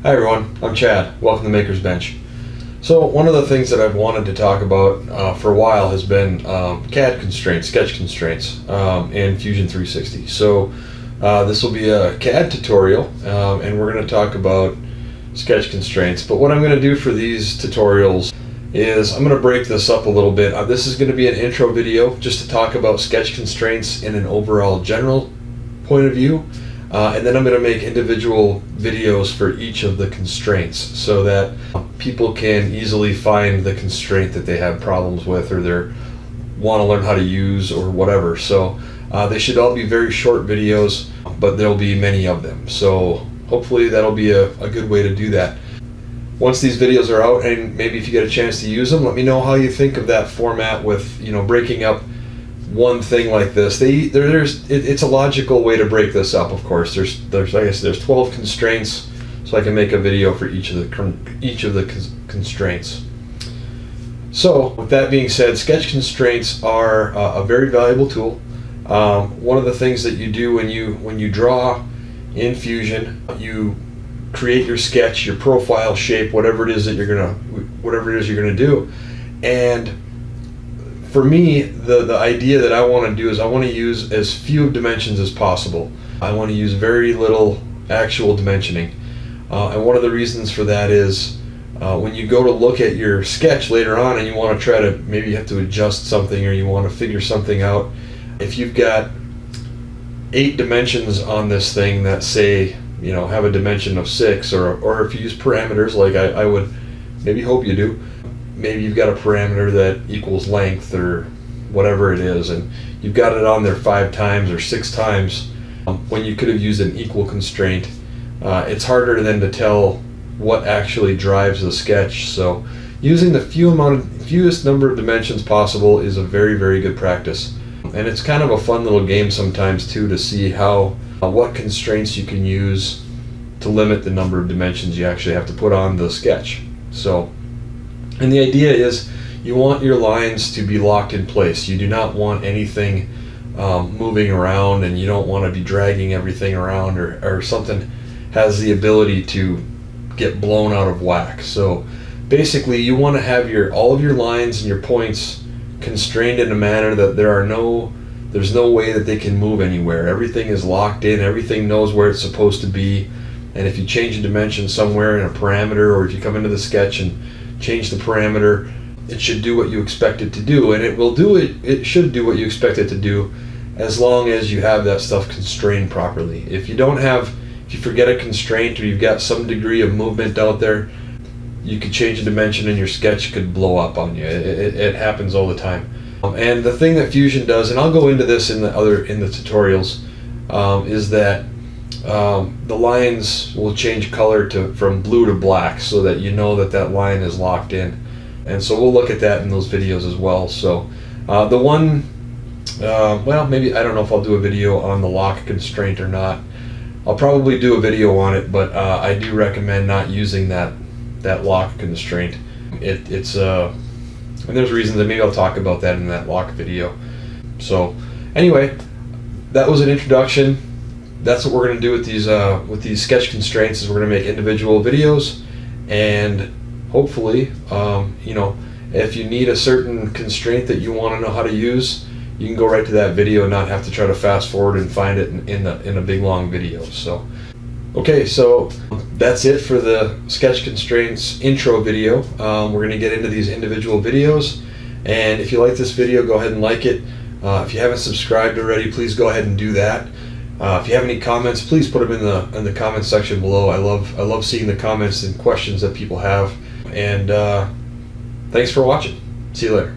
Hi everyone, I'm Chad. Welcome to Maker's Bench. So one of the things that I've wanted to talk about for a while has been CAD constraints, sketch constraints in Fusion 360. So this will be a CAD tutorial and we're going to talk about sketch constraints. But what I'm going to do for these tutorials is I'm going to break this up a little bit. This is going to be an intro video just to talk about sketch constraints in an overall general point of view. And then I'm going to make individual videos for each of the constraints so that people can easily find the constraint that they have problems with or they want to learn how to use or whatever. So they should all be very short videos, but there'll be many of them. So hopefully that'll be a good way to do that. Once these videos are out, and maybe if you get a chance to use them, let me know how you think of that format with, breaking up one thing like this. It's a logical way to break this up. Of course, there's 12 constraints, so I can make a video for each of the constraints. So, with that being said, sketch constraints are a very valuable tool. One of the things that you do when you draw in Fusion, you create your sketch, your profile shape, whatever it is you're gonna do, and for me, the idea that I want to do is I want to use as few dimensions as possible. I want to use very little actual dimensioning. And one of the reasons for that is when you go to look at your sketch later on and you want to try to, maybe you have to adjust something or you want to figure something out. If you've got 8 dimensions on this thing that say, have a dimension of 6, or if you use parameters like I would maybe hope you do, maybe you've got a parameter that equals length or whatever it is, and you've got it on there 5 times or 6 times when you could have used an equal constraint. It's harder then to tell what actually drives the sketch. So using the fewest number of dimensions possible is a very, very good practice. And it's kind of a fun little game sometimes too to see what constraints you can use to limit the number of dimensions you actually have to put on the sketch. And the idea is you want your lines to be locked in place. You do not want anything moving around, and you don't want to be dragging everything around or something has the ability to get blown out of whack. So basically you want to have all of your lines and your points constrained in a manner that there's no way that they can move anywhere. Everything is locked in, everything knows where it's supposed to be, and if you change a dimension somewhere in a parameter, or if you come into the sketch and change the parameter, it should do what you expect it to do, and it should do what you expect it to do as long as you have that stuff constrained properly. If you forget a constraint or you've got some degree of movement out there, you could change a dimension and your sketch could blow up on you. It happens all the time. And the thing that Fusion does, and I'll go into this in the tutorials, is that the lines will change color from blue to black so that you know that line is locked in. And so we'll look at that in those videos as well. So maybe, I don't know if I'll do a video on the lock constraint or not. I'll probably do a video on it, but I do recommend not using that lock constraint. And there's reasons that maybe I'll talk about that in that lock video. So anyway, that was an introduction. That's what we're going to do with these sketch constraints, is we're going to make individual videos, and hopefully if you need a certain constraint that you want to know how to use, you can go right to that video and not have to try to fast forward and find it in a big long video. So okay, so that's it for the sketch constraints intro video. We're going to get into these individual videos, and if you like this video, go ahead and like it. If you haven't subscribed already, please go ahead and do that. If you have any comments, please put them in the comments section below. I love seeing the comments and questions that people have. And thanks for watching. See you later.